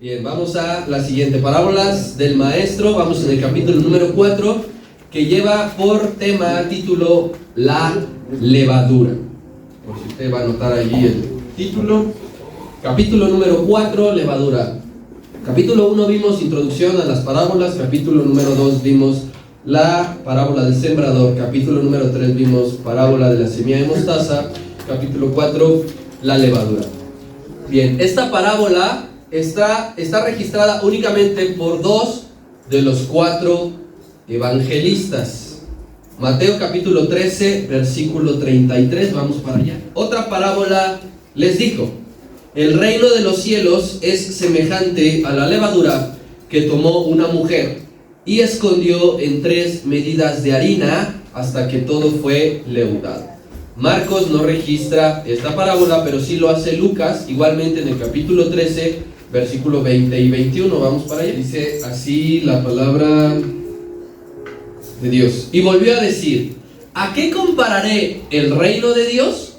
Bien, vamos a la siguiente, parábolas del maestro. Vamos en el capítulo número 4, que lleva por título la levadura. Por si usted va a anotar allí el título. Capítulo número 4, levadura. Capítulo 1 vimos introducción a las parábolas. Capítulo número 2 vimos la parábola del sembrador. Capítulo número 3 vimos parábola de la semilla de mostaza. Capítulo 4, la levadura. Bien, esta parábola está registrada únicamente por 2 de los 4 evangelistas. Mateo capítulo 13, versículo 33, vamos para allá. Otra parábola les dijo: el reino de los cielos es semejante a la levadura que tomó una mujer y escondió en 3 medidas de harina hasta que todo fue leudado. Marcos no registra esta parábola, pero sí lo hace Lucas, igualmente en el capítulo 13, versículo 20 y 21. Vamos para allá. Dice así la palabra de Dios. Y volvió a decir: ¿a qué compararé el reino de Dios?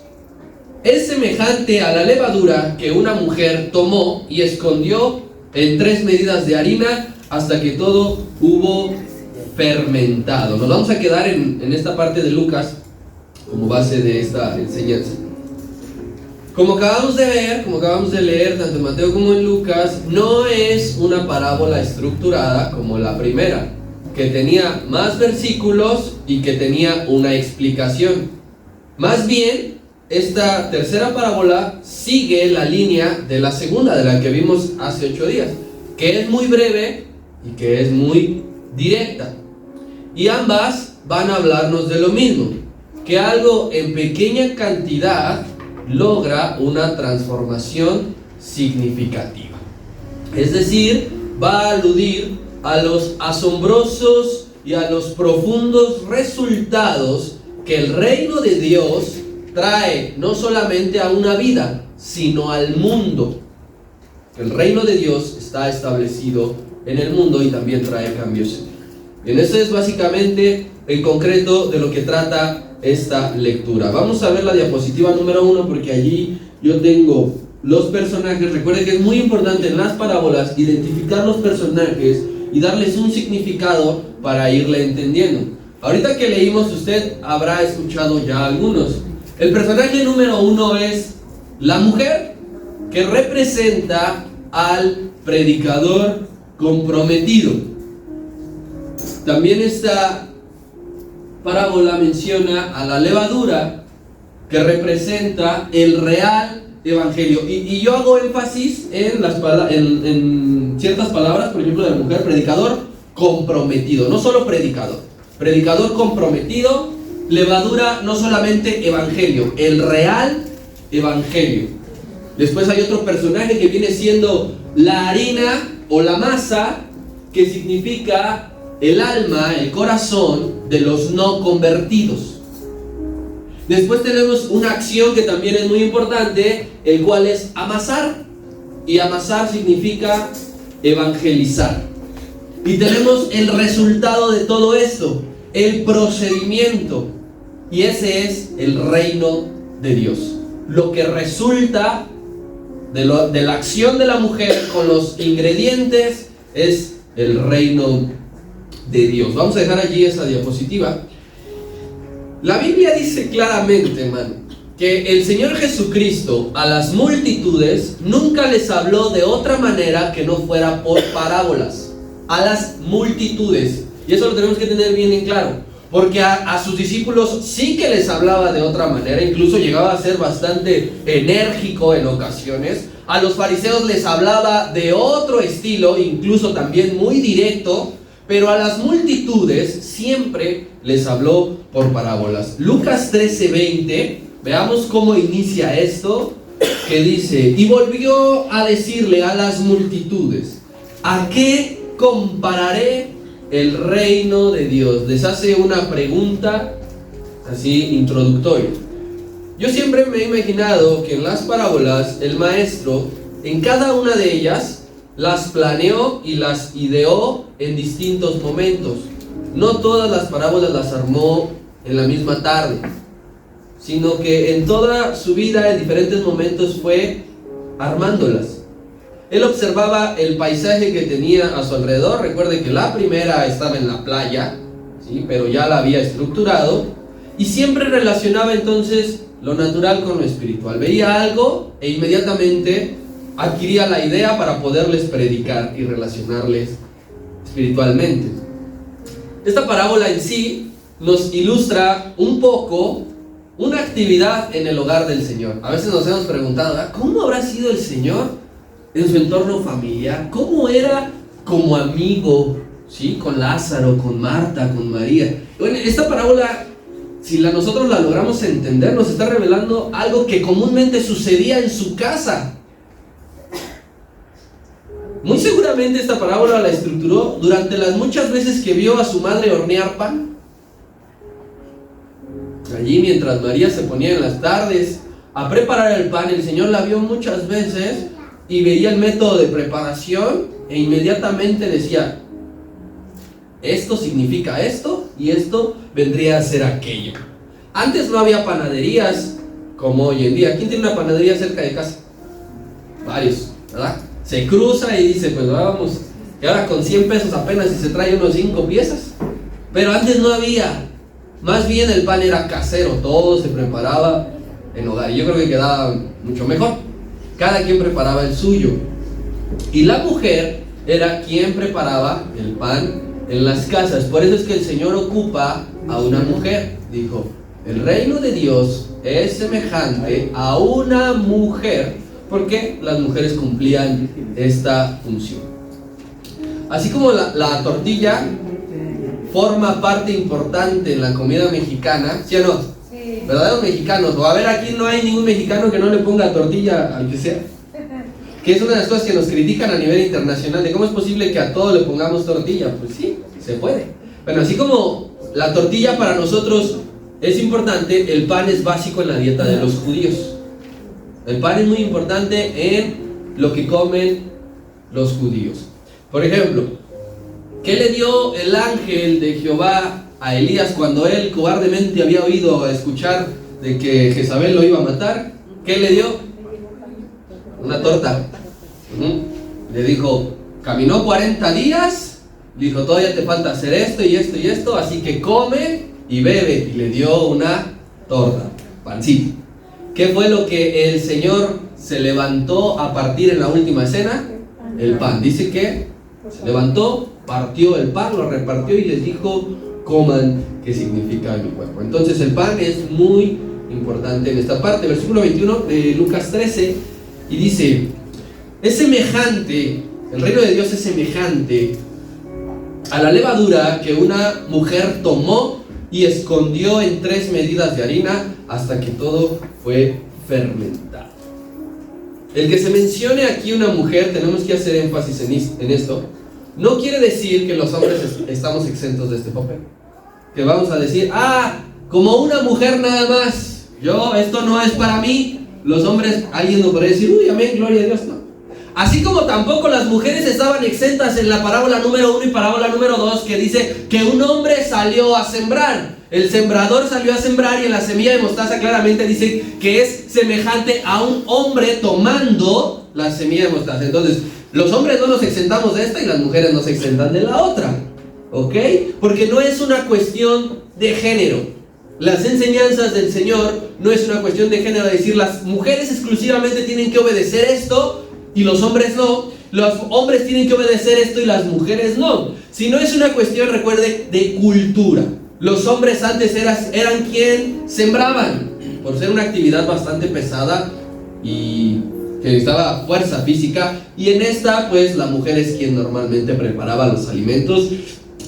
Es semejante a la levadura que una mujer tomó y escondió en 3 medidas de harina hasta que todo hubo fermentado. Nos vamos a quedar en esta parte de Lucas como base de esta enseñanza. Como acabamos de leer tanto en Mateo como en Lucas, no es una parábola estructurada como la primera, que tenía más versículos y que tenía una explicación. Más bien, esta tercera parábola sigue la línea de la segunda, de la que vimos hace 8 días, que es muy breve y que es muy directa. Y ambas van a hablarnos de lo mismo, que algo en pequeña cantidad logra una transformación significativa. Es decir, va a aludir a los asombrosos y a los profundos resultados que el reino de Dios trae no solamente a una vida, sino al mundo. El reino de Dios está establecido en el mundo y también trae cambios. Bien, eso es básicamente en concreto de lo que trata esta lectura. Vamos a ver la diapositiva número 1, porque allí yo tengo los personajes. Recuerde que es muy importante en las parábolas identificar los personajes y darles un significado para irle entendiendo. Ahorita que leímos, usted habrá escuchado ya algunos. El personaje número 1 es la mujer, que representa al predicador comprometido. También esta parábola menciona a la levadura, que representa el real evangelio. Y yo hago énfasis en ciertas palabras, por ejemplo, de la mujer: predicador comprometido, no solo predicador comprometido. Levadura, no solamente evangelio, el real evangelio. Después hay otro personaje que viene siendo la harina o la masa, que significa el alma, el corazón de los no convertidos. Después tenemos una acción que también es muy importante, el cual es amasar. Y amasar significa evangelizar. Y tenemos el resultado de todo esto, el procedimiento. Y ese es el reino de Dios. Lo que resulta de la acción de la mujer con los ingredientes es el reino de Dios. Vamos a dejar allí esa diapositiva. La Biblia dice claramente, hermano, que el Señor Jesucristo a las multitudes nunca les habló de otra manera que no fuera por parábolas. A las multitudes. Y eso lo tenemos que tener bien en claro, porque a sus discípulos sí que les hablaba de otra manera. Incluso llegaba a ser bastante enérgico en ocasiones. A los fariseos les hablaba de otro estilo, incluso también muy directo. Pero a las multitudes siempre les habló por parábolas. Lucas 13:20, veamos cómo inicia esto, que dice: y volvió a decirle a las multitudes: ¿a qué compararé el reino de Dios? Les hace una pregunta así introductoria. Yo siempre me he imaginado que en las parábolas el maestro, en cada una de ellas, las planeó y las ideó en distintos momentos. No todas las parábolas las armó en la misma tarde, sino que en toda su vida, en diferentes momentos, fue armándolas. Él observaba el paisaje que tenía a su alrededor. Recuerde que la primera estaba en la playa, ¿sí? Pero ya la había estructurado, y siempre relacionaba entonces lo natural con lo espiritual. Veía algo e inmediatamente adquiría la idea para poderles predicar y relacionarles espiritualmente. Esta parábola en sí nos ilustra un poco una actividad en el hogar del Señor. A veces nos hemos preguntado, ¿cómo habrá sido el Señor en su entorno familiar? ¿Cómo era como amigo, ¿sí? Con Lázaro, con Marta, con María? Bueno, esta parábola, si nosotros la logramos entender, nos está revelando algo que comúnmente sucedía en su casa. Muy seguramente esta parábola la estructuró durante las muchas veces que vio a su madre hornear pan. Allí, mientras María se ponía en las tardes a preparar el pan, el Señor la vio muchas veces y veía el método de preparación e inmediatamente decía: esto significa esto y esto vendría a ser aquello. Antes no había panaderías como hoy en día. ¿Quién tiene una panadería cerca de casa? Varios, ¿verdad? Se cruza y dice, pues vamos, y ahora con 100 pesos apenas si se trae unos 5 piezas. Pero antes no había. Más bien el pan era casero, todo se preparaba en hogar. Y yo creo que quedaba mucho mejor. Cada quien preparaba el suyo. Y la mujer era quien preparaba el pan en las casas. Por eso es que el Señor ocupa a una mujer. Dijo, el reino de Dios es semejante a una mujer, porque las mujeres cumplían esta función. Así como la tortilla forma parte importante en la comida mexicana, ¿sí o no? Sí. Verdaderos mexicanos, o a ver, aquí no hay ningún mexicano que no le ponga tortilla al que sea. Que es una de las cosas que nos critican a nivel internacional, de cómo es posible que a todo le pongamos tortilla. Pues sí, se puede. Bueno, así como la tortilla para nosotros es importante, el pan es básico en la dieta de los judíos. El pan es muy importante en lo que comen los judíos. Por ejemplo, ¿qué le dio el ángel de Jehová a Elías cuando él cobardemente había oído escuchar de que Jezabel lo iba a matar? ¿Qué le dio? Una torta. Le dijo, caminó 40 días, le dijo, todavía te falta hacer esto y esto y esto, así que come y bebe. Y le dio una torta, pancito. ¿Qué fue lo que el Señor se levantó a partir en la última cena? El pan. Dice que se levantó, partió el pan, lo repartió y les dijo, coman, que significa mi cuerpo. Entonces el pan es muy importante en esta parte. Versículo 21 de Lucas 13, y dice, es semejante, el reino de Dios es semejante a la levadura que una mujer tomó y escondió en 3 medidas de harina hasta que todo fue fermentado. El que se mencione aquí una mujer, tenemos que hacer énfasis en esto. No quiere decir que los hombres estamos exentos de este papel. Que vamos a decir, como una mujer nada más, esto no es para mí. Los hombres, alguien nos podría decir, uy, amén, gloria a Dios, no. Así como tampoco las mujeres estaban exentas en la parábola número 1 y parábola número 2, que dice que un hombre salió a sembrar. El sembrador salió a sembrar, y en la semilla de mostaza claramente dice que es semejante a un hombre tomando la semilla de mostaza. Entonces, los hombres no nos exentamos de esta y las mujeres no se exentan de la otra, ¿ok? Porque no es una cuestión de género. Las enseñanzas del Señor no es una cuestión de género, es decir, las mujeres exclusivamente tienen que obedecer esto y los hombres no. Los hombres tienen que obedecer esto y las mujeres no. Si no es una cuestión, recuerde, de cultura. Los hombres antes eran quien sembraban, por ser una actividad bastante pesada y que necesitaba fuerza física, y en esta pues la mujer es quien normalmente preparaba los alimentos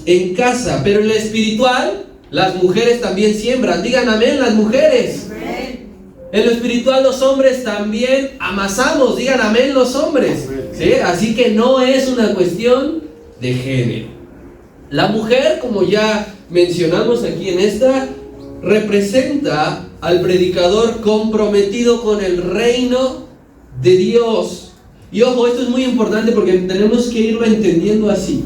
en casa. Pero en lo espiritual las mujeres también siembran. Digan amén las mujeres. Amén. En lo espiritual los hombres también amasamos. Digan amén los hombres, ¿sí? Así que no es una cuestión de género. La mujer, como ya mencionamos aquí en esta, representa al predicador comprometido con el reino de Dios. Y ojo, esto es muy importante porque tenemos que irlo entendiendo así.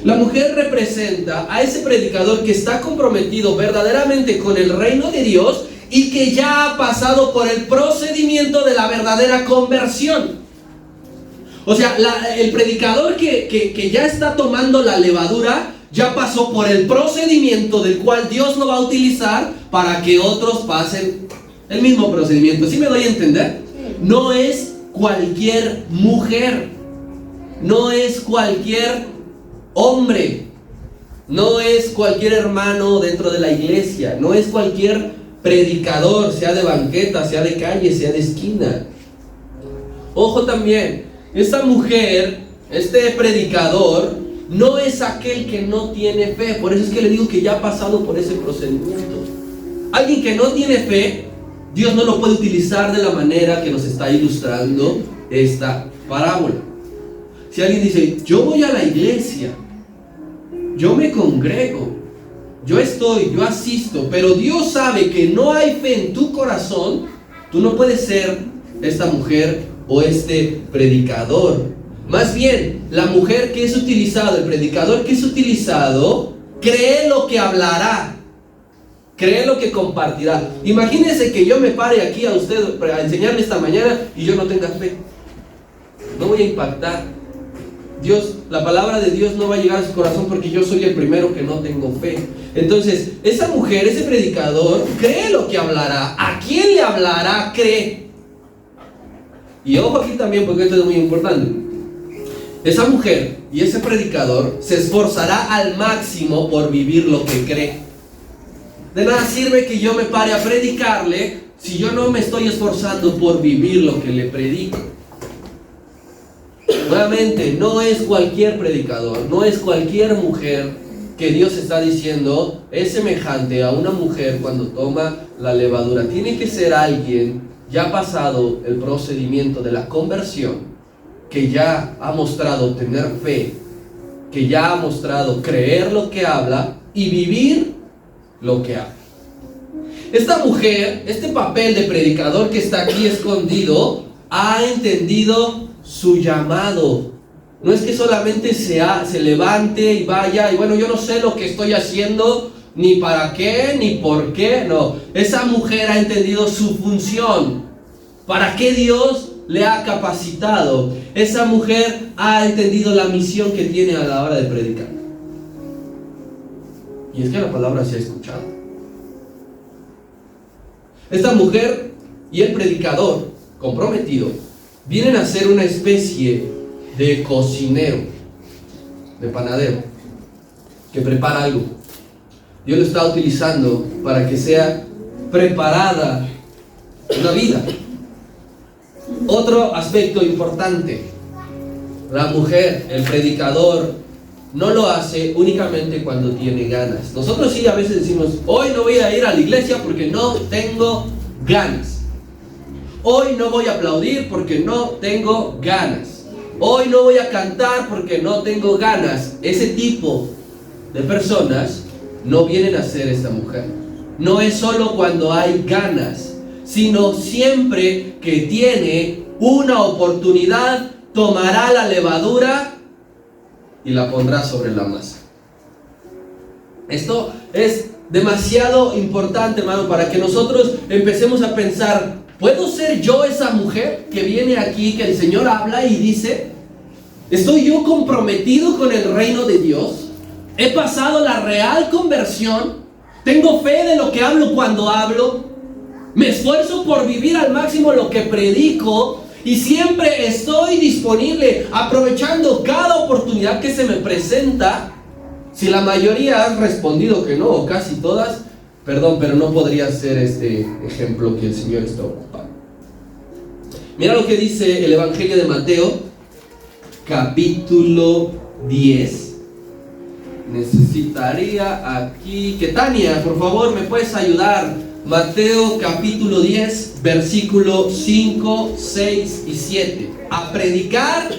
La mujer representa a ese predicador que está comprometido verdaderamente con el reino de Dios y que ya ha pasado por el procedimiento de la verdadera conversión. O sea, el predicador que ya está tomando la levadura, ya pasó por el procedimiento del cual Dios lo va a utilizar para que otros pasen el mismo procedimiento. ¿Sí me doy a entender? No es cualquier mujer, no es cualquier hombre, no es cualquier hermano dentro de la iglesia, no es cualquier predicador, sea de banqueta, sea de calle, sea de esquina. Ojo también, esta mujer, este predicador, no es aquel que no tiene fe. Por eso es que le digo que ya ha pasado por ese procedimiento. Alguien que no tiene fe, Dios no lo puede utilizar de la manera que nos está ilustrando esta parábola. Si alguien dice, yo voy a la iglesia, yo me congrego, yo asisto, pero Dios sabe que no hay fe en tu corazón, tú no puedes ser esta mujer o este predicador. Más bien, la mujer que es utilizada, el predicador que es utilizado, cree lo que hablará, cree lo que compartirá. Imagínense que yo me pare aquí a usted para enseñarle esta mañana y yo no tenga fe. No voy a impactar. La palabra de Dios no va a llegar a su corazón porque yo soy el primero que no tengo fe. Entonces, esa mujer, ese predicador, cree lo que hablará. ¿A quién le hablará? Cree. Y ojo aquí también, porque esto es muy importante. Esa mujer y ese predicador se esforzará al máximo por vivir lo que cree. De nada sirve que yo me pare a predicarle si yo no me estoy esforzando por vivir lo que le predico. Nuevamente, no es cualquier predicador, no es cualquier mujer que Dios está diciendo es semejante a una mujer cuando toma la levadura. Tiene que ser alguien ya pasado el procedimiento de la conversión, que ya ha mostrado tener fe, que ya ha mostrado creer lo que habla y vivir lo que habla. Esta mujer, este papel de predicador que está aquí escondido, ha entendido su llamado. No es que solamente se levante y vaya y bueno, yo no sé lo que estoy haciendo, ni para qué, ni por qué. No, esa mujer ha entendido su función, para qué Dios le ha capacitado. Esa mujer ha entendido la misión que tiene a la hora de predicar. Y es que la palabra se ha escuchado. Esta mujer y el predicador comprometido vienen a ser una especie de cocinero, de panadero, que prepara algo. Dios lo está utilizando para que sea preparada una vida. Otro aspecto importante, la mujer, el predicador, no lo hace únicamente cuando tiene ganas. Nosotros sí a veces decimos, hoy no voy a ir a la iglesia porque no tengo ganas. Hoy no voy a aplaudir porque no tengo ganas. Hoy no voy a cantar porque no tengo ganas. Ese tipo de personas no vienen a ser esta mujer. No es solo cuando hay ganas, sino siempre que tiene una oportunidad, tomará la levadura y la pondrá sobre la masa. Esto es demasiado importante, hermano, para que nosotros empecemos a pensar, ¿puedo ser yo esa mujer que viene aquí, que el Señor habla y dice, ¿estoy yo comprometido con el reino de Dios? ¿He pasado la real conversión? ¿Tengo fe de lo que hablo cuando hablo? ¿Me esfuerzo por vivir al máximo lo que predico? Y siempre estoy disponible, aprovechando cada oportunidad que se me presenta. Si la mayoría han respondido que no, o casi todas, perdón, pero no podría ser este ejemplo que el Señor está ocupando. Mira lo que dice el Evangelio de Mateo, capítulo 10. Necesitaría aquí que Tania, por favor, me puedes ayudar. Mateo capítulo 10, versículo 5, 6 y 7. A predicar,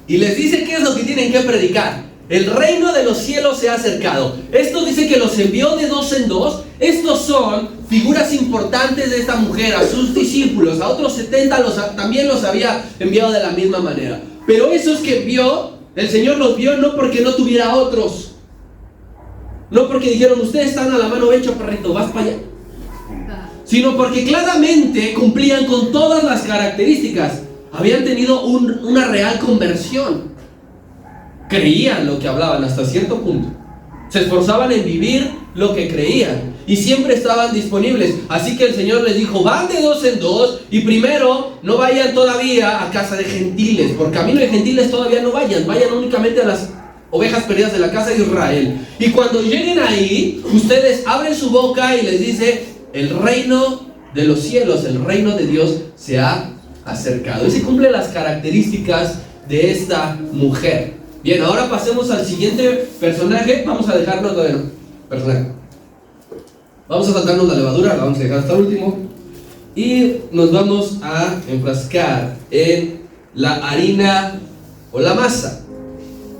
y les dice qué es lo que tienen que predicar. El reino de los cielos se ha acercado. Esto dice que los envió de dos en dos. Estos son figuras importantes de esta mujer, a sus discípulos. A otros 70 también los había enviado de la misma manera. Pero esos que envió, el Señor los vio no porque no tuviera otros. No porque dijeron, ustedes están a la mano, ven chaparrito, vas para allá. Sino porque claramente cumplían con todas las características. habían tenido una real conversión. Creían lo que hablaban hasta cierto punto. Se esforzaban en vivir lo que creían y siempre estaban disponibles. Así que el Señor les dijo: van de 2 en 2 y primero no vayan todavía a casa de gentiles. Por camino de gentiles todavía no vayan. Vayan únicamente a las ovejas perdidas de la casa de Israel. Y cuando lleguen ahí, ustedes abren su boca y les dice: el reino de los cielos, el reino de Dios se ha acercado. Y se cumplen las características de esta mujer. Bien, ahora pasemos al siguiente personaje. Vamos a dejarlo todavía no. Personaje. Vamos a saltarnos la levadura, la vamos a dejar hasta el último. Y nos vamos a enfrascar en la harina o la masa.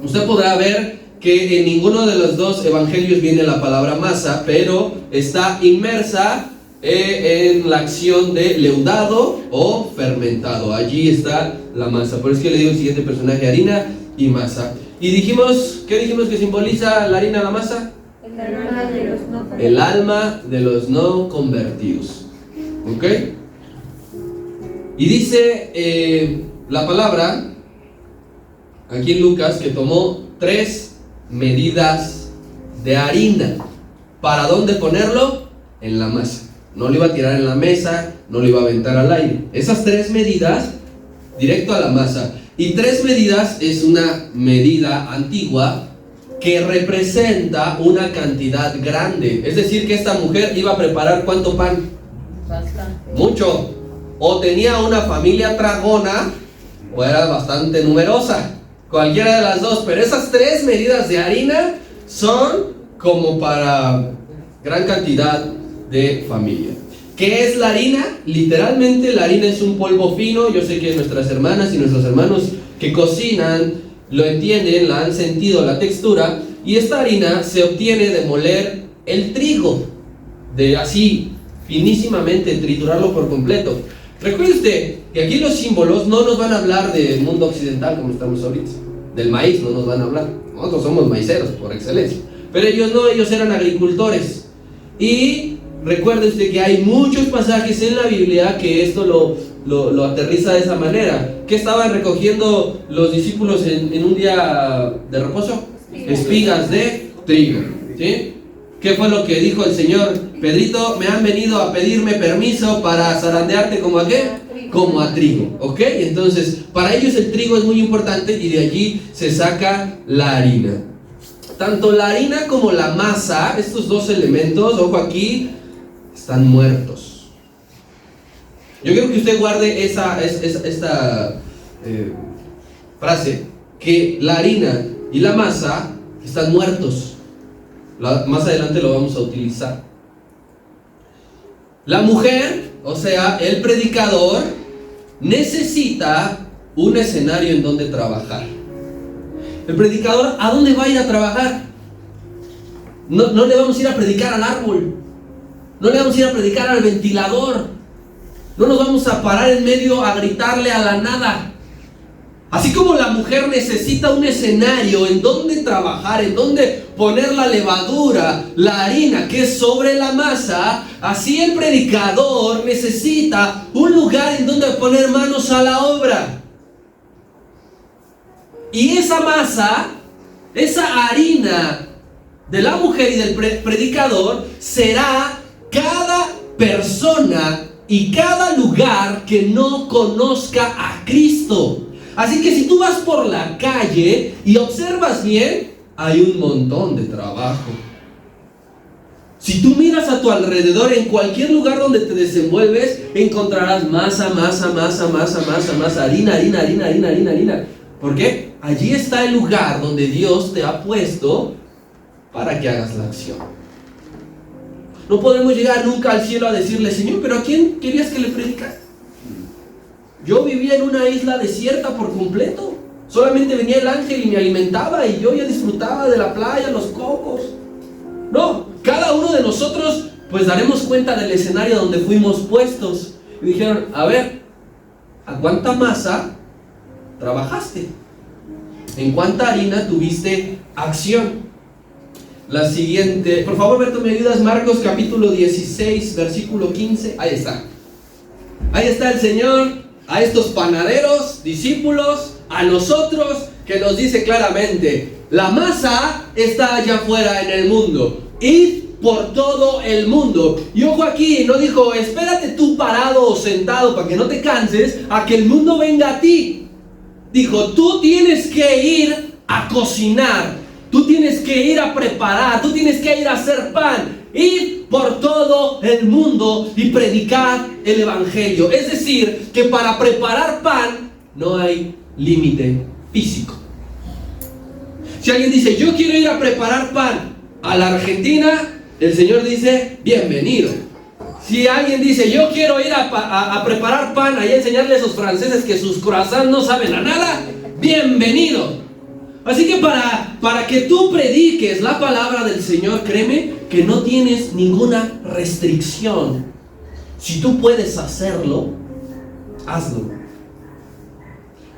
Usted podrá ver que en ninguno de los dos evangelios viene la palabra masa, pero está inmersa en la acción de leudado o fermentado. Allí está la masa. Por eso que le digo el siguiente personaje: harina y masa. Y dijimos, ¿qué dijimos que simboliza la harina y la masa? El alma de los no convertidos. ¿Ok? Y dice la palabra aquí en Lucas que tomó 3 medidas de harina. ¿Para dónde ponerlo? En la masa. No lo iba a tirar en la mesa, no lo iba a aventar al aire. Esas 3 medidas, directo a la masa. Y 3 medidas es una medida antigua que representa una cantidad grande. Es decir, que esta mujer iba a preparar ¿cuánto pan? Bastante. Mucho. O tenía una familia tragona o era bastante numerosa. Cualquiera de las dos. Pero esas 3 medidas de harina son como para gran cantidad de familia. ¿Qué es la harina? Literalmente la harina es un polvo fino. Yo sé que nuestras hermanas y nuestros hermanos que cocinan lo entienden, la han sentido la textura. Y esta harina se obtiene de moler el trigo, de así finísimamente triturarlo por completo. Recuerde usted que aquí los símbolos no nos van a hablar del mundo occidental como estamos ahorita. Del maíz no nos van a hablar. Nosotros somos maiceros por excelencia. Pero ellos no, ellos eran agricultores. Y recuerde usted que hay muchos pasajes en la Biblia que esto lo aterriza de esa manera. ¿Qué estaban recogiendo los discípulos en un día de reposo? Espigas de trigo. ¿Sí? ¿Qué fue lo que dijo el Señor? Pedrito, me han venido a pedirme permiso para zarandearte como a qué? Como a trigo. ¿Ok? Entonces, para ellos el trigo es muy importante y de allí se saca la harina. Tanto la harina como la masa, estos dos elementos, ojo aquí, están muertos. Yo quiero que usted guarde esta frase, que la harina y la masa están muertos. Más adelante lo vamos a utilizar. La mujer, o sea, el predicador, necesita un escenario en donde trabajar. El predicador, ¿a dónde va a ir a trabajar? No le vamos a ir a predicar al árbol. No le vamos a ir a predicar al ventilador. No nos vamos a parar en medio a gritarle a la nada. Así como la mujer necesita un escenario en donde trabajar, en donde poner la levadura, la harina que es sobre la masa, así el predicador necesita un lugar en donde poner manos a la obra. Y esa masa, esa harina de la mujer y del predicador será cada persona y cada lugar que no conozca a Cristo. Así que si tú vas por la calle y observas bien, hay un montón de trabajo. Si tú miras a tu alrededor, en cualquier lugar donde te desenvuelves, encontrarás masa, harina. ¿Por qué? Allí está el lugar donde Dios te ha puesto para que hagas la acción. No podemos llegar nunca al cielo a decirle: Señor, ¿pero a quién querías que le predicara? Yo vivía en una isla desierta por completo. Solamente venía el ángel y me alimentaba y yo ya disfrutaba de la playa, los cocos. No, cada uno de nosotros pues daremos cuenta del escenario donde fuimos puestos. Y dijeron: a ver, ¿a cuánta masa trabajaste? ¿En cuánta harina tuviste acción? La siguiente, por favor, Berto, ¿me ayudas? Marcos capítulo 16, versículo 15. Ahí está el Señor a estos panaderos, discípulos, a nosotros, que nos dice claramente: la masa está allá afuera en el mundo. Id por todo el mundo. Y ojo aquí, no dijo: espérate tú parado o sentado para que no te canses a que el mundo venga a ti. Dijo: tú tienes que ir a cocinar, tú tienes que ir a preparar, tú tienes que ir a hacer pan. Id por todo el mundo y predicar el evangelio. Es decir, que para preparar pan no hay límite físico. Si alguien dice: yo quiero ir a preparar pan a la Argentina, el Señor dice: bienvenido. Si alguien dice: yo quiero ir a preparar pan y a enseñarle a esos franceses que sus croissants no saben a nada, bienvenido. Así que para que tú prediques la palabra del Señor, créeme que no tienes ninguna restricción. Si tú puedes hacerlo, hazlo.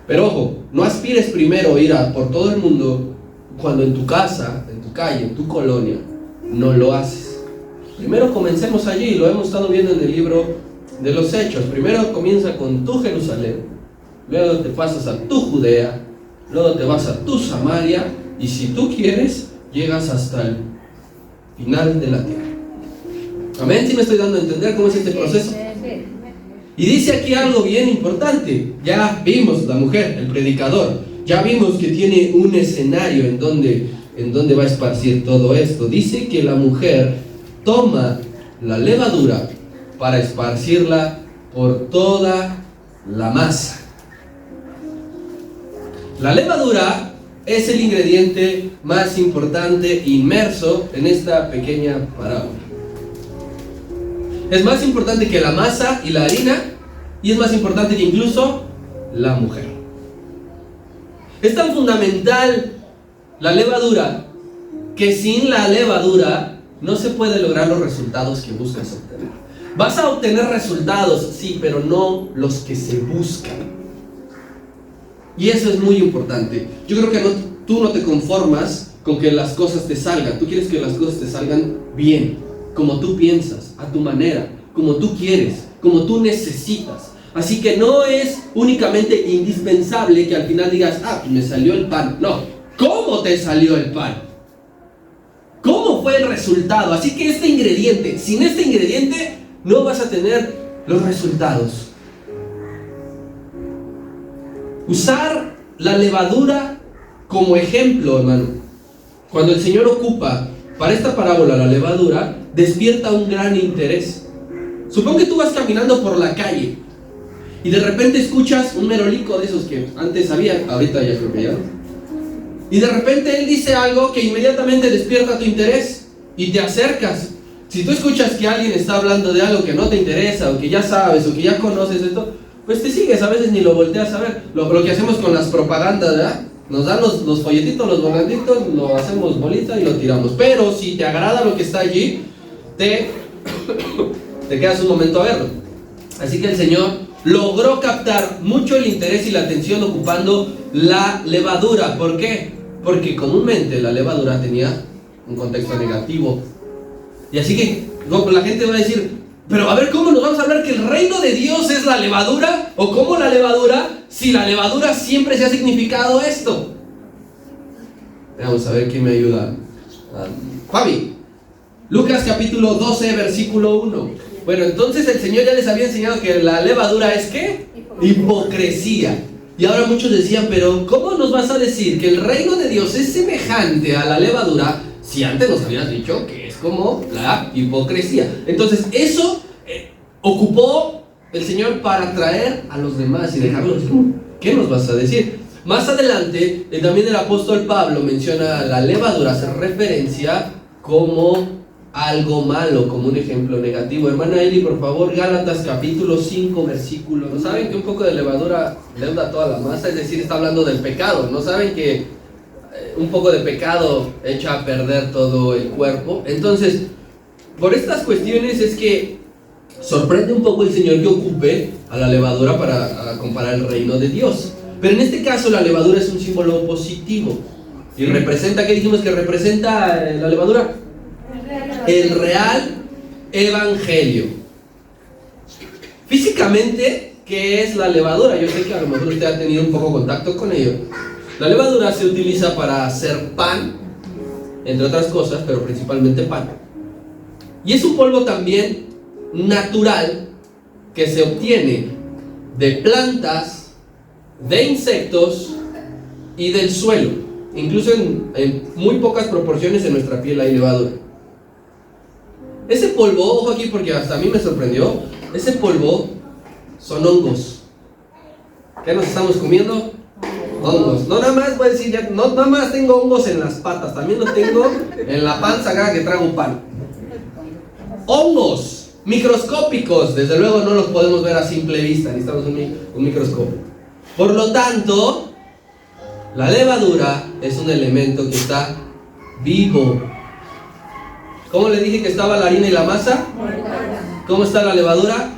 Pero ojo, no aspires primero a ir por todo el mundo cuando en tu casa, en tu calle, en tu colonia, no lo haces. Primero comencemos allí, lo hemos estado viendo en el libro de los Hechos. Primero comienza con tu Jerusalén, luego te pasas a tu Judea, luego te vas a tu Samaria, y si tú quieres, llegas hasta el final de la tierra. Amén. ¿Sí me estoy dando a entender cómo es este proceso? Y dice aquí algo bien importante. Ya vimos la mujer, el predicador, ya vimos que tiene un escenario en donde va a esparcir todo esto. Dice que la mujer toma la levadura para esparcirla por toda la masa. La levadura es el ingrediente más importante inmerso en esta pequeña parábola. Es más importante que la masa y la harina, y es más importante que incluso la mujer. Es tan fundamental la levadura que sin la levadura no se puede lograr los resultados que buscas obtener. Vas a obtener resultados, sí, pero no los que se buscan. Y eso es muy importante. Yo creo que tú no te conformas con que las cosas te salgan. Tú quieres que las cosas te salgan bien, como tú piensas, a tu manera, como tú quieres, como tú necesitas. Así que no es únicamente indispensable que al final digas: ah, pues me salió el pan. No, ¿cómo te salió el pan? ¿Cómo fue el resultado? Así que sin este ingrediente no vas a tener los resultados. Usar la levadura como ejemplo, hermano. Cuando el Señor ocupa para esta parábola la levadura, despierta un gran interés. Supongo que tú vas caminando por la calle y de repente escuchas un merolico de esos que antes había, ahorita ya creo que ya no. Y de repente él dice algo que inmediatamente despierta tu interés y te acercas. Si tú escuchas que alguien está hablando de algo que no te interesa, o que ya sabes, o que ya conoces esto, pues te sigues, a veces ni lo volteas a ver. Lo que hacemos con las propagandas, ¿verdad? Nos dan los folletitos, los volanditos, lo hacemos bolita y lo tiramos. Pero si te agrada lo que está allí, te quedas un momento a verlo. Así que el Señor logró captar mucho el interés y la atención ocupando la levadura. ¿Por qué? Porque comúnmente la levadura tenía un contexto negativo. Y así que la gente va a decir: pero a ver, ¿cómo nos vamos a hablar que el reino de Dios es la levadura? ¿O cómo la levadura, si la levadura siempre se ha significado esto? Vamos a ver quién me ayuda. Fabi, Lucas capítulo 12, versículo 1. Bueno, entonces el Señor ya les había enseñado que la levadura es ¿qué? Hipocresía. Y ahora muchos decían: pero ¿cómo nos vas a decir que el reino de Dios es semejante a la levadura si antes nos habías dicho que es como la hipocresía? Entonces eso ocupó el Señor para atraer a los demás y dejarlos. ¿Qué nos vas a decir? Más adelante también el apóstol Pablo menciona la levadura, hace referencia como algo malo, como un ejemplo negativo. Hermana Eli, por favor, Gálatas capítulo 5, versículo. ¿No saben que un poco de levadura leuda toda la masa? Es decir, está hablando del pecado. ¿No saben que un poco de pecado echa a perder todo el cuerpo? Entonces, por estas cuestiones es que sorprende un poco el Señor que ocupe a la levadura para comparar el reino de Dios. Pero en este caso la levadura es un símbolo positivo. ¿Y representa qué dijimos que representa la levadura? El real evangelio. Físicamente, ¿qué es la levadura? Yo sé que a lo mejor usted ha tenido un poco contacto con ello. La levadura se utiliza para hacer pan, entre otras cosas, pero principalmente pan. Y es un polvo también natural que se obtiene de plantas, de insectos y del suelo. Incluso en muy pocas proporciones en nuestra piel hay levadura. Ese polvo, ojo aquí porque hasta a mí me sorprendió, ese polvo son hongos. ¿Qué nos estamos comiendo? Hongos. No nada más voy a decir, no nada más tengo hongos en las patas, también los tengo en la panza cada que trago pan. Hongos microscópicos, desde luego no los podemos ver a simple vista, necesitamos un microscopio. Por lo tanto, la levadura es un elemento que está vivo. ¿Cómo le dije que estaba la harina y la masa? ¿Cómo está la levadura?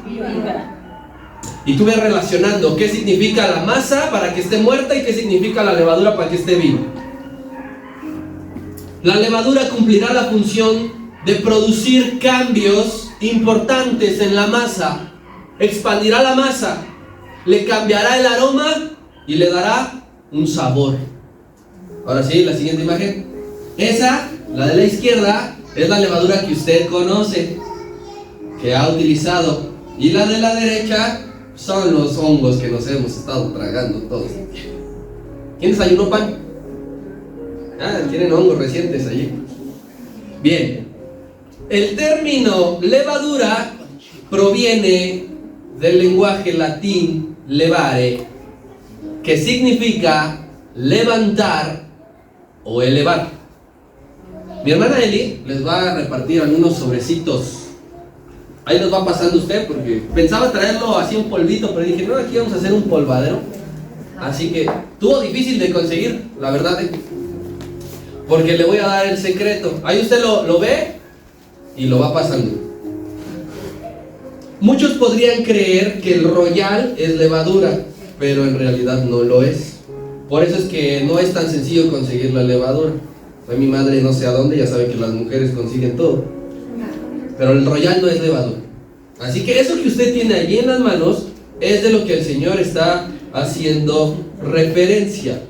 Y tú ves relacionando qué significa la masa para que esté muerta y qué significa la levadura para que esté viva. La levadura cumplirá la función de producir cambios importantes en la masa, expandirá la masa, le cambiará el aroma y le dará un sabor. Ahora sí, la siguiente imagen. Esa, la de la izquierda, es la levadura que usted conoce, que ha utilizado. Y la de la derecha son los hongos que nos hemos estado tragando todos. ¿Quién desayunó pan? Tienen hongos recientes allí. Bien. El término levadura proviene del lenguaje latín levare, que significa levantar o elevar. Mi hermana Eli les va a repartir algunos sobrecitos. Ahí los va pasando usted porque pensaba traerlo así un polvito, pero dije, no, aquí vamos a hacer un polvadero. Así que estuvo difícil de conseguir, la verdad, porque le voy a dar el secreto. Ahí usted lo ve y lo va pasando. Muchos podrían creer que el Royal es levadura, pero en realidad no lo es. Por eso es que no es tan sencillo conseguir la levadura. Fue mi madre no sé a dónde, ya sabe que las mujeres consiguen todo. Pero el Royal no es levadura. Así que eso que usted tiene allí en las manos es de lo que el Señor está haciendo referencia.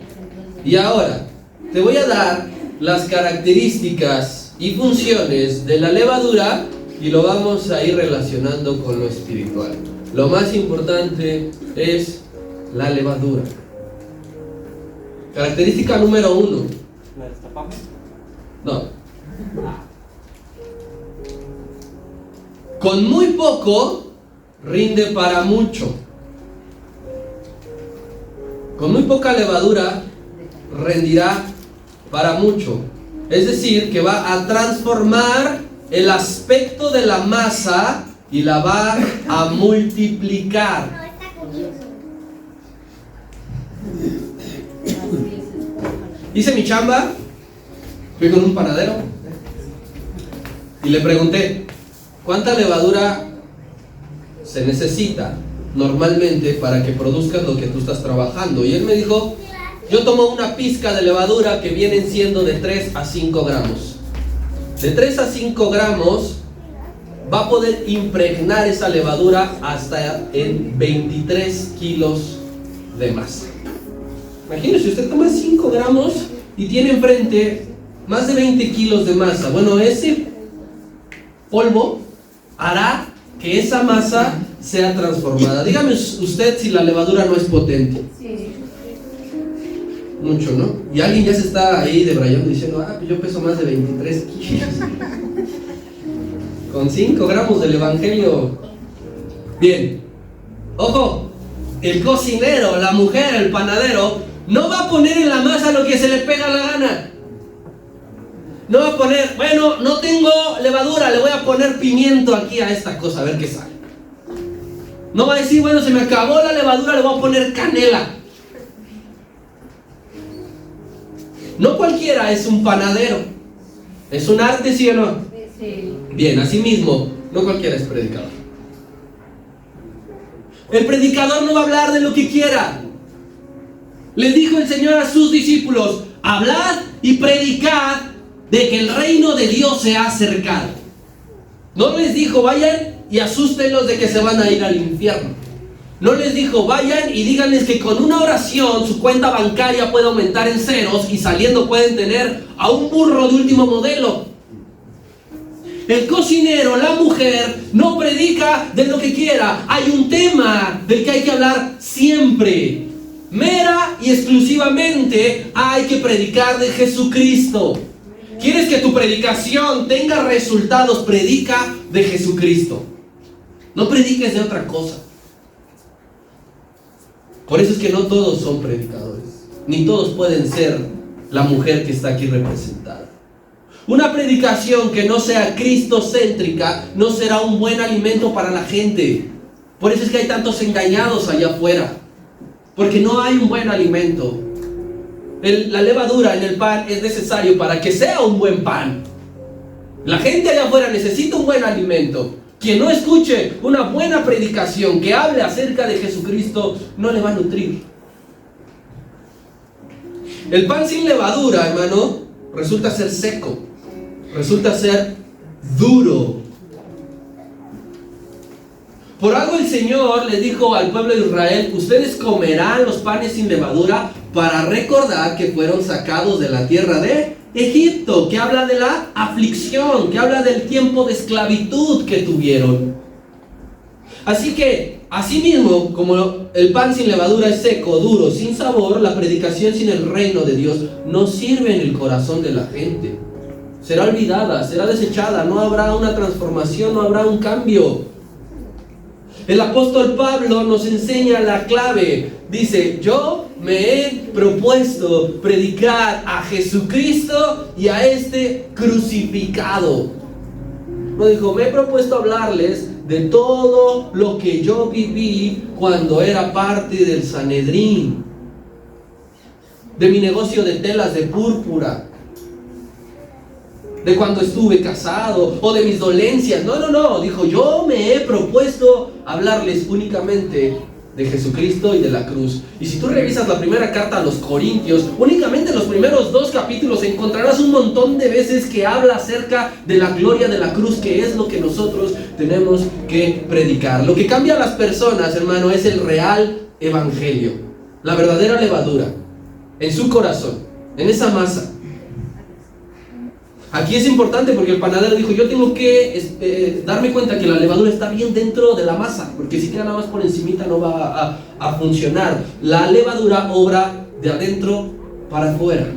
Y ahora te voy a dar las características y funciones de la levadura y lo vamos a ir relacionando con lo espiritual. Lo más importante es la levadura. Característica número 1. ¿La destapamos? No. Con muy poco rinde para mucho. Con muy poca levadura rendirá para mucho. Es decir, que va a transformar el aspecto de la masa y la va a multiplicar. Hice mi chamba, fui con un panadero y le pregunté, ¿cuánta levadura se necesita normalmente para que produzcas lo que tú estás trabajando? Y él me dijo, yo tomo una pizca de levadura que vienen siendo de 3 a 5 gramos. De 3 a 5 gramos va a poder impregnar esa levadura hasta en 23 kilos de masa. Imagínese, usted toma 5 gramos y tiene enfrente más de 20 kilos de masa. Bueno, ese polvo hará que esa masa sea transformada. Dígame usted si la levadura no es potente. Sí. Mucho, ¿no? Y alguien ya se está ahí debrayando diciendo, pues yo peso más de 23 kilos. Con 5 gramos del evangelio. Bien. Ojo, el cocinero, la mujer, el panadero, no va a poner en la masa lo que se le pega la gana. No va a poner, bueno, no tengo levadura, le voy a poner pimiento aquí a esta cosa, a ver qué sale. No va a decir, bueno, se me acabó la levadura, le voy a poner canela. No cualquiera es un panadero. Es un arte, ¿sí o no? Sí. Bien, así mismo, no cualquiera es predicador. El predicador no va a hablar de lo que quiera. Les dijo el Señor a sus discípulos, hablad y predicad de que el reino de Dios se ha acercado. No les dijo, vayan y asústenlos de que se van a ir al infierno. No les dijo, vayan y díganles que con una oración su cuenta bancaria puede aumentar en ceros y saliendo pueden tener a un burro de último modelo. El cocinero, la mujer, no predica de lo que quiera. Hay un tema del que hay que hablar siempre. Mera y exclusivamente hay que predicar de Jesucristo. ¿Quieres que tu predicación tenga resultados? Predica de Jesucristo. No prediques de otra cosa. Por eso es que no todos son predicadores, ni todos pueden ser la mujer que está aquí representada. Una predicación que no sea cristocéntrica no será un buen alimento para la gente. Por eso es que hay tantos engañados allá afuera, porque no hay un buen alimento. La levadura en el pan es necesario para que sea un buen pan. La gente allá afuera necesita un buen alimento. Quien no escuche una buena predicación que hable acerca de Jesucristo, no le va a nutrir. El pan sin levadura, hermano, resulta ser seco, resulta ser duro. Por algo el Señor le dijo al pueblo de Israel, ustedes comerán los panes sin levadura para recordar que fueron sacados de la tierra de Egipto, que habla de la aflicción, que habla del tiempo de esclavitud que tuvieron. Así que, asimismo, como el pan sin levadura es seco, duro, sin sabor, la predicación sin el reino de Dios no sirve en el corazón de la gente. Será olvidada, será desechada, no habrá una transformación, no habrá un cambio. El apóstol Pablo nos enseña la clave. Dice, yo me he propuesto predicar a Jesucristo y a este crucificado. No dijo, me he propuesto hablarles de todo lo que yo viví cuando era parte del Sanedrín, de mi negocio de telas de púrpura, de cuando estuve casado o de mis dolencias. No, dijo, yo me he propuesto hablarles únicamente de Jesucristo y de la cruz. Y si tú revisas la primera carta a los Corintios, únicamente en los primeros 2 capítulos encontrarás un montón de veces que habla acerca de la gloria de la cruz, que es lo que nosotros tenemos que predicar. Lo que cambia a las personas, hermano, es el real evangelio, la verdadera levadura en su corazón, en esa masa. Aquí es importante porque el panadero dijo, yo tengo que darme cuenta que la levadura está bien dentro de la masa, porque si queda nada más por encimita no va a funcionar. La levadura obra de adentro para afuera.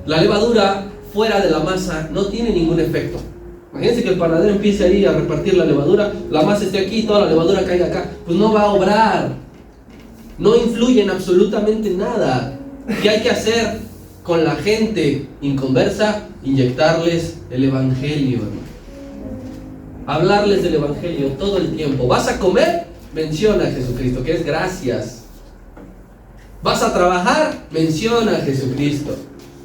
La levadura fuera de la masa no tiene ningún efecto. Imagínense que el panadero empiece ahí a repartir la levadura, la masa esté aquí y toda la levadura caiga acá. Pues no va a obrar. No influye en absolutamente nada. ¿Qué hay que hacer con la gente inconversa? Inyectarles el evangelio, hermano. Hablarles del evangelio todo el tiempo. ¿Vas a comer? Menciona a Jesucristo, que es gracias. ¿Vas a trabajar? Menciona a Jesucristo.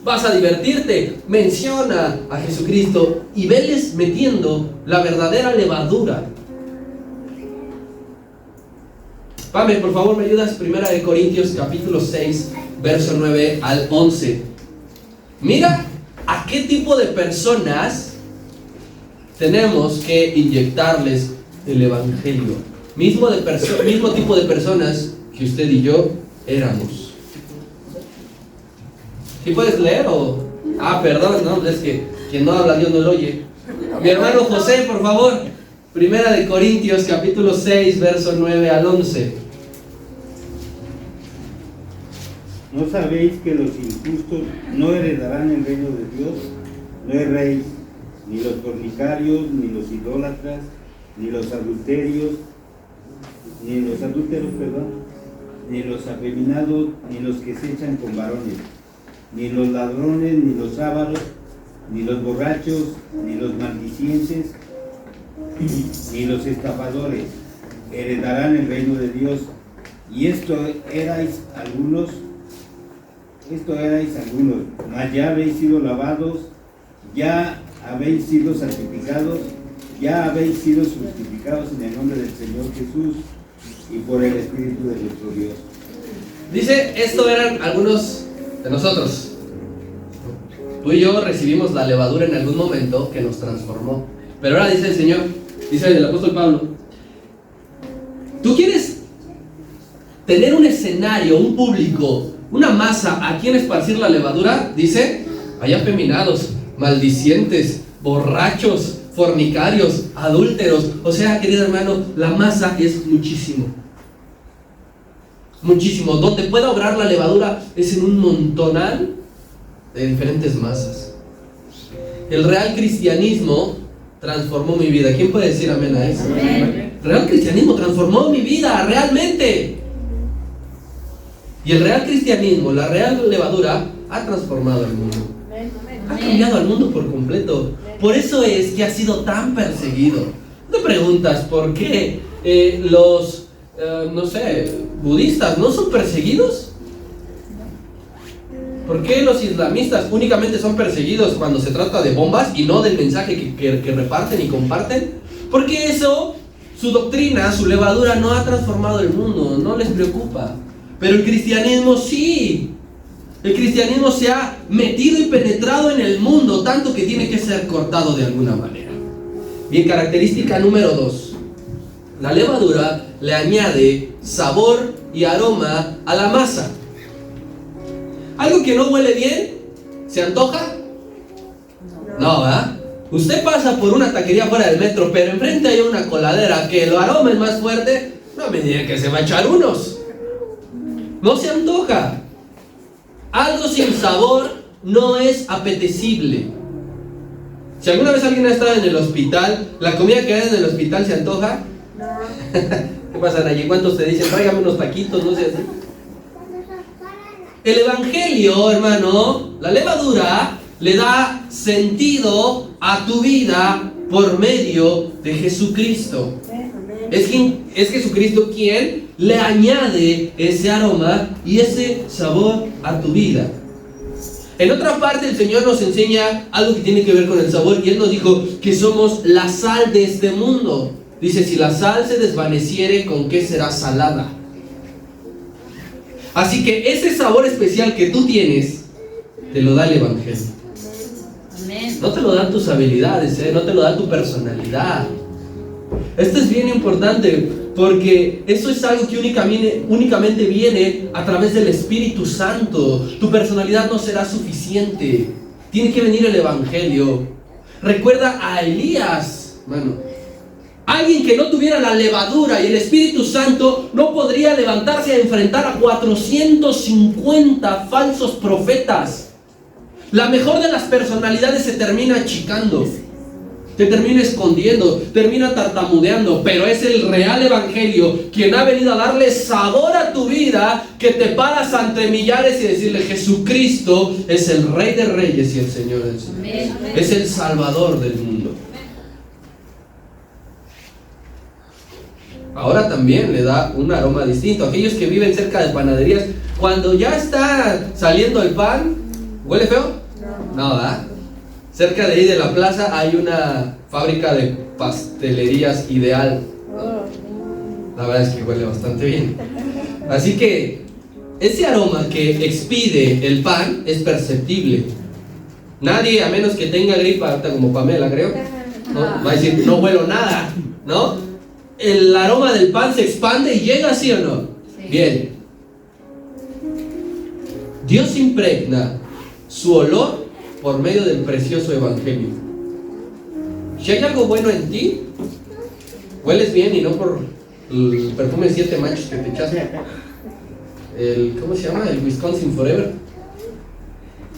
¿Vas a divertirte? Menciona a Jesucristo. Y veles metiendo la verdadera levadura. Pame, por favor, ¿me ayudas? 1 Corintios capítulo 6, verso 9 al 11. Mira a qué tipo de personas tenemos que inyectarles el evangelio. Mismo tipo de personas que usted y yo éramos. ¿Sí puedes leer o...? Perdón, no, es que quien no habla Dios no lo oye. Mi hermano José, por favor. 1 Corintios capítulo 6, verso 9 al 11. ¿No sabéis que los injustos no heredarán el reino de Dios? No erréis, ni los fornicarios, ni los idólatras, ni los adúlteros, ni los afeminados, ni los que se echan con varones, ni los ladrones, ni los ávaros, ni los borrachos, ni los maldicientes, ni los estafadores heredarán el reino de Dios. Y esto erais algunos, mas ya habéis sido lavados, ya habéis sido santificados, ya habéis sido justificados en el nombre del Señor Jesús y por el Espíritu de nuestro Dios. Dice, esto eran algunos de nosotros. Tú y yo recibimos la levadura en algún momento que nos transformó. Pero ahora dice el Señor, dice el apóstol Pablo, ¿Tú quieres tener un escenario, un público, una masa a quien esparcir la levadura? Dice, hay afeminados, maldicientes, borrachos, fornicarios, adúlteros. O sea, querido hermano, la masa es muchísimo. Muchísimo. Donde pueda obrar la levadura es en un montonal de diferentes masas. El real cristianismo transformó mi vida. ¿Quién puede decir amén a eso? Amén. El real cristianismo transformó mi vida, realmente. Y el real cristianismo, la real levadura, ha transformado el mundo. Ha cambiado al mundo por completo. Por eso es que ha sido tan perseguido. Te preguntas por qué los, budistas no son perseguidos. ¿Por qué los islamistas únicamente son perseguidos cuando se trata de bombas y no del mensaje que reparten y comparten? Porque eso, su doctrina, su levadura no ha transformado el mundo, no les preocupa. Pero el cristianismo sí. El cristianismo se ha metido y penetrado en el mundo, tanto que tiene que ser cortado de alguna manera. Bien, característica número 2. La levadura le añade sabor y aroma a la masa. Algo que no huele bien, ¿se antoja? No, ¿verdad? Usted pasa por una taquería fuera del metro, pero enfrente hay una coladera que el aroma es más fuerte, no me diga que se va a echar unos. No se antoja. Algo sin sabor no es apetecible. Si alguna vez alguien ha estado en el hospital, ¿la comida que hay en el hospital se antoja? No. ¿Qué pasa allí? ¿Cuántos te dicen, tráigame unos taquitos? No sé así. El evangelio, hermano, la levadura le da sentido a tu vida por medio de Jesucristo. Es Jesucristo quien le añade ese aroma y ese sabor a tu vida. En otra parte el Señor nos enseña algo que tiene que ver con el sabor, y Él nos dijo que somos la sal de este mundo. Dice, si la sal se desvaneciere, ¿con qué será salada? Así que ese sabor especial que tú tienes, te lo da el evangelio. No te lo dan tus habilidades, no te lo da tu personalidad. Esto es bien importante, porque eso es algo que únicamente viene a través del Espíritu Santo. Tu personalidad no será suficiente. Tiene que venir el evangelio. Recuerda a Elías, hermano. Alguien que no tuviera la levadura y el Espíritu Santo no podría levantarse a enfrentar a 450 falsos profetas. La mejor de las personalidades se termina achicando, te termina escondiendo, termina tartamudeando, pero es el real evangelio quien ha venido a darle sabor a tu vida, que te paras ante millares y decirle, Jesucristo es el Rey de Reyes y el Señor del Señor. Es el Salvador del mundo. Ahora también le da un aroma distinto. Aquellos que viven cerca de panaderías, cuando ya está saliendo el pan, ¿huele feo? No, ¿verdad? Cerca de ahí de la plaza hay una fábrica de pastelerías Ideal. La verdad es que huele bastante bien. Así que ese aroma que expide el pan es perceptible. Nadie, a menos que tenga gripa, ahorita como Pamela creo, ¿no? Va a decir, no huelo nada, ¿no? El aroma del pan se expande y llega, ¿sí o no? Sí. Bien. Dios impregna su olor por medio del precioso evangelio. Si hay algo bueno en ti, hueles bien, y no por el perfume 7 machos que te echaste. ¿Cómo se llama? El Wisconsin Forever.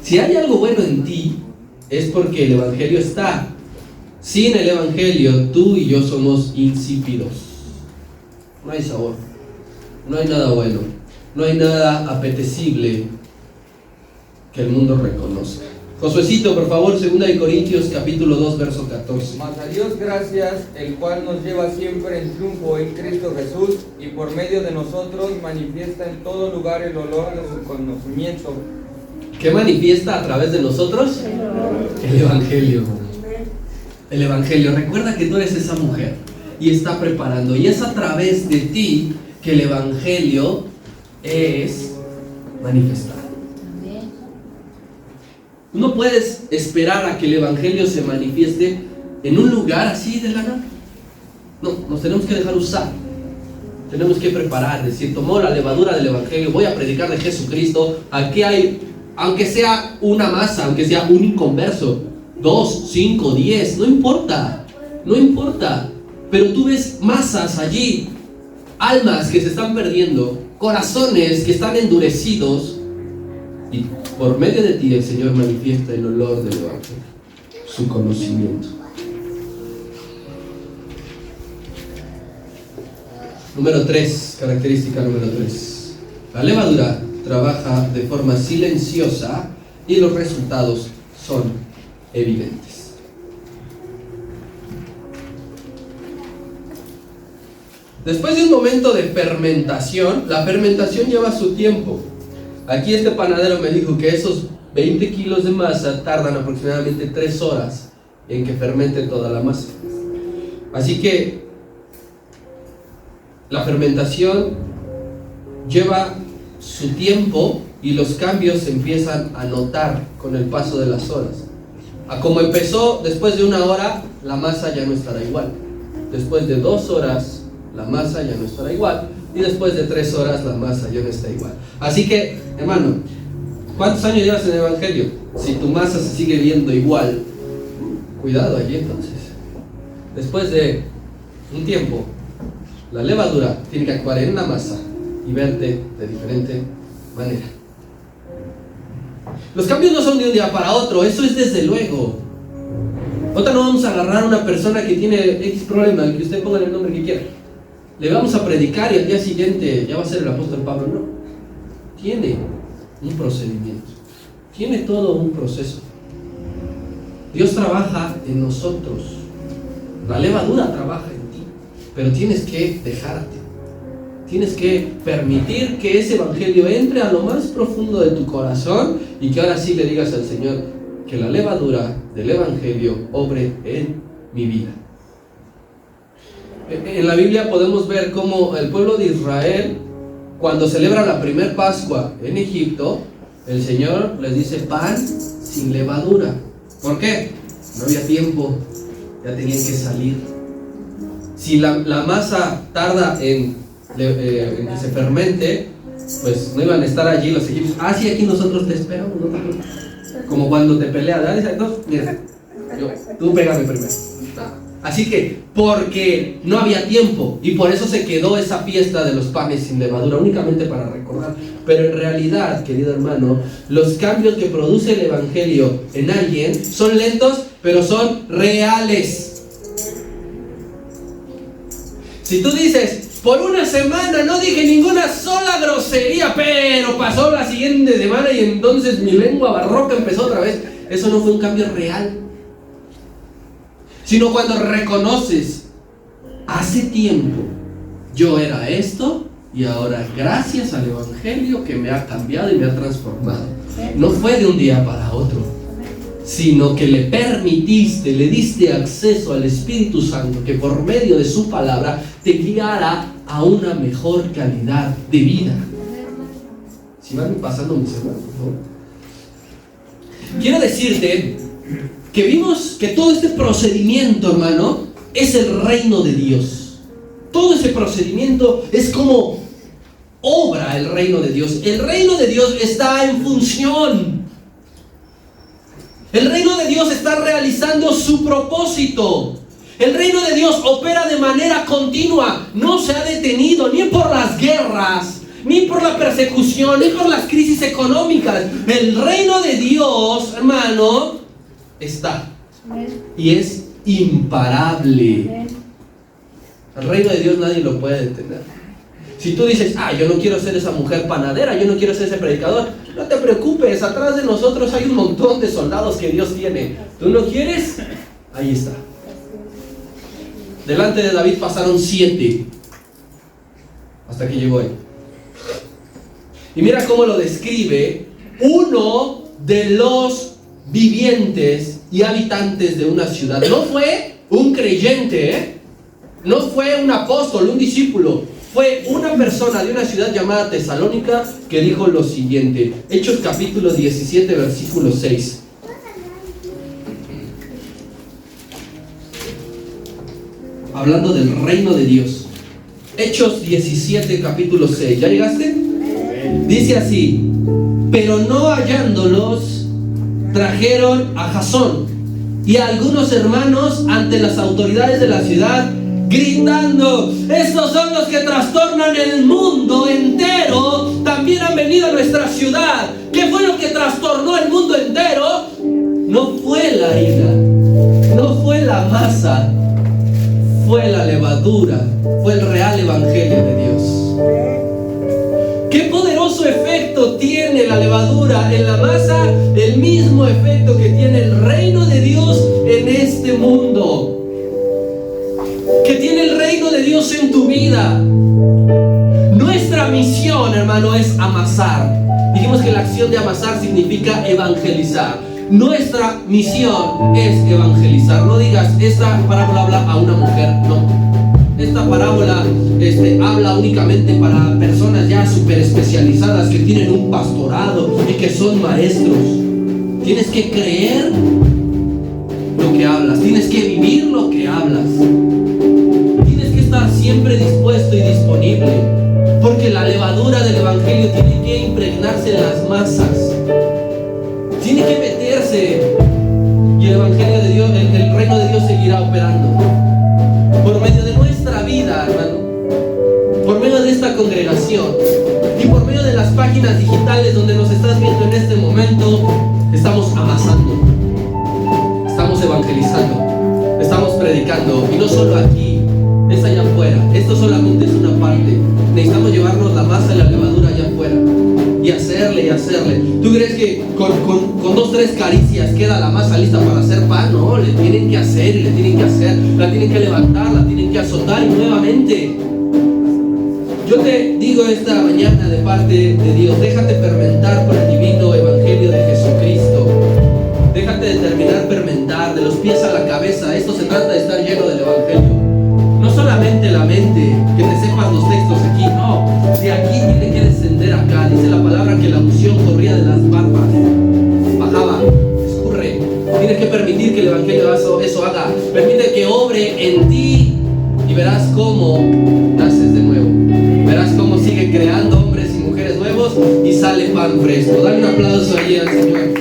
Si hay algo bueno en ti, es porque el evangelio está. Sin el evangelio, tú y yo somos insípidos. No hay sabor, no hay nada bueno, no hay nada apetecible que el mundo reconozca. Josuecito, por favor, 2 Corintios capítulo 2, verso 14. Mas a Dios gracias, el cual nos lleva siempre en triunfo en Cristo Jesús, y por medio de nosotros manifiesta en todo lugar el olor de su conocimiento. ¿Qué manifiesta a través de nosotros? El evangelio. El evangelio. Recuerda que tú eres esa mujer y está preparando, y es a través de ti que el evangelio es manifestado. No puedes esperar a que el evangelio se manifieste en un lugar así de la nada. No, nos tenemos que dejar usar. tenemos que preparar, decir, tomó la levadura del Evangelio, voy a predicar de Jesucristo. Aquí hay, aunque sea una masa, aunque sea un inconverso, 2, 5, 10, no importa, pero tú ves masas allí, almas que se están perdiendo, corazones que están endurecidos, y por medio de ti el Señor manifiesta el olor del Evangelio, su conocimiento. Número 3, característica número 3. La levadura trabaja de forma silenciosa y los resultados son evidentes. Después de un momento de fermentación, la fermentación lleva su tiempo. Aquí este panadero me dijo que esos 20 kilos de masa tardan aproximadamente 3 horas en que fermente toda la masa. Así que la fermentación lleva su tiempo y los cambios se empiezan a notar con el paso de las horas. A como empezó, después de 1 hora, la masa ya no estará igual. Después de 2 horas, la masa ya no estará igual. Y después de 3 horas, la masa ya no está igual. Así que, hermano, ¿cuántos años llevas en el Evangelio? Si tu masa se sigue viendo igual, cuidado allí entonces. Después de un tiempo, la levadura tiene que actuar en una masa y verte de diferente manera. Los cambios no son de un día para otro, eso es desde luego. Ahorita no vamos a agarrar a una persona que tiene X problema, que usted ponga el nombre que quiera. Le vamos a predicar y al día siguiente ya va a ser el apóstol Pablo. No. Tiene un procedimiento. Tiene todo un proceso. Dios trabaja en nosotros. La levadura trabaja en ti. Pero tienes que dejarte. Tienes que permitir que ese evangelio entre a lo más profundo de tu corazón y que ahora sí le digas al Señor que la levadura del evangelio obre en mi vida. En la Biblia podemos ver cómo el pueblo de Israel, cuando celebra la primer Pascua en Egipto, el Señor les dice pan sin levadura. ¿Por qué? No había tiempo, ya tenían que salir. Si la masa tarda en que se fermente, pues no iban a estar allí los egipcios. Ah, sí, aquí nosotros te esperamos, no te preocupes. Como cuando te peleas, no, mira, tú pégame primero. Así que, porque no había tiempo, y por eso se quedó esa fiesta de los panes sin levadura, únicamente para recordar. Pero en realidad, querido hermano, los cambios que produce el evangelio en alguien son lentos, pero son reales. Si tú dices, por una semana no dije ninguna sola grosería, pero pasó la siguiente semana y entonces mi lengua barroca empezó otra vez, eso no fue un cambio real. Sino cuando reconoces, hace tiempo yo era esto y ahora gracias al evangelio que me ha cambiado y me ha transformado. No fue de un día para otro, sino que le permitiste, le diste acceso al Espíritu Santo que por medio de su palabra te guiara a una mejor calidad de vida. Si van pasando mis hermanos, ¿no? Quiero decirte que vimos que todo este procedimiento, hermano, es el reino de Dios. Todo ese procedimiento es como obra el reino de Dios. El reino de Dios está en función. El reino de Dios está realizando su propósito. El reino de Dios opera de manera continua. No se ha detenido ni por las guerras, ni por la persecución, ni por las crisis económicas. El reino de Dios, hermano, está. Y es imparable. El reino de Dios nadie lo puede detener. Si tú dices, yo no quiero ser esa mujer panadera, yo no quiero ser ese predicador, no te preocupes, atrás de nosotros hay un montón de soldados que Dios tiene. ¿Tú no quieres? Ahí está. Delante de David pasaron 7 hasta que llegó él. Y mira cómo lo describe uno de los vivientes y habitantes de una ciudad. No fue un creyente, no fue un apóstol, un discípulo. Fue una persona de una ciudad llamada Tesalónica que dijo lo siguiente. Hechos capítulo 17, versículo 6. Hablando del reino de Dios. Hechos 17, capítulo 6. ¿Ya llegaste? Dice así: pero no hallándolos, trajeron a Jasón y a algunos hermanos ante las autoridades de la ciudad, gritando: estos son los que trastornan el mundo entero, también han venido a nuestra ciudad. ¿Qué fue lo que trastornó el mundo entero? No fue la harina, no fue la masa, fue la levadura, fue el real evangelio de Dios. ¿Qué poderoso efecto tiene la levadura en la masa? El mismo efecto que tiene el reino de Dios en este mundo. Que tiene el reino de Dios en tu vida. Nuestra misión, hermano, es amasar. Dijimos que la acción de amasar significa evangelizar. Nuestra misión es evangelizar. No digas, esta parábola habla a una mujer. No. Esta parábola habla únicamente para personas ya súper especializadas que tienen un pastorado y que son maestros. Tienes que creer lo que hablas, tienes que vivir lo que hablas, tienes que estar siempre dispuesto y disponible, porque la levadura del evangelio tiene que impregnarse en las masas, tiene que meterse, y el evangelio de Dios, el reino de Dios seguirá operando por medio de nuestra vida, hermano, por medio de esta congregación y por medio de las páginas digitales donde nos estás viendo en este momento. Estamos amasando, estamos evangelizando, estamos predicando, y no solo aquí, es allá afuera. Esto solamente es una parte. Necesitamos llevarnos la masa y la levadura allá afuera y hacerle y hacerle. ¿Tú crees que con 2, 3 caricias queda la masa lista para hacer pan? No, le tienen que hacer y le tienen que hacer, la tienen que levantar, la tienen que azotar y nuevamente. Yo te digo esta mañana de parte de Dios: déjate fermentar por el divino evangelio de Jesucristo. Déjate de terminar fermentar de los pies a la cabeza. Esto se trata de estar lleno del evangelio. No solamente la mente, que te sepas los textos aquí, no. De aquí tiene que descender acá. Dice la palabra que la unción corría de las barbas, bajaba, escurre. Tienes que permitir que el evangelio eso haga. Permite que obre en ti y verás cómo naces de nuevo. Verás cómo sigue creando hombres y mujeres nuevos y sale pan fresco. Dale un aplauso ahí al Señor.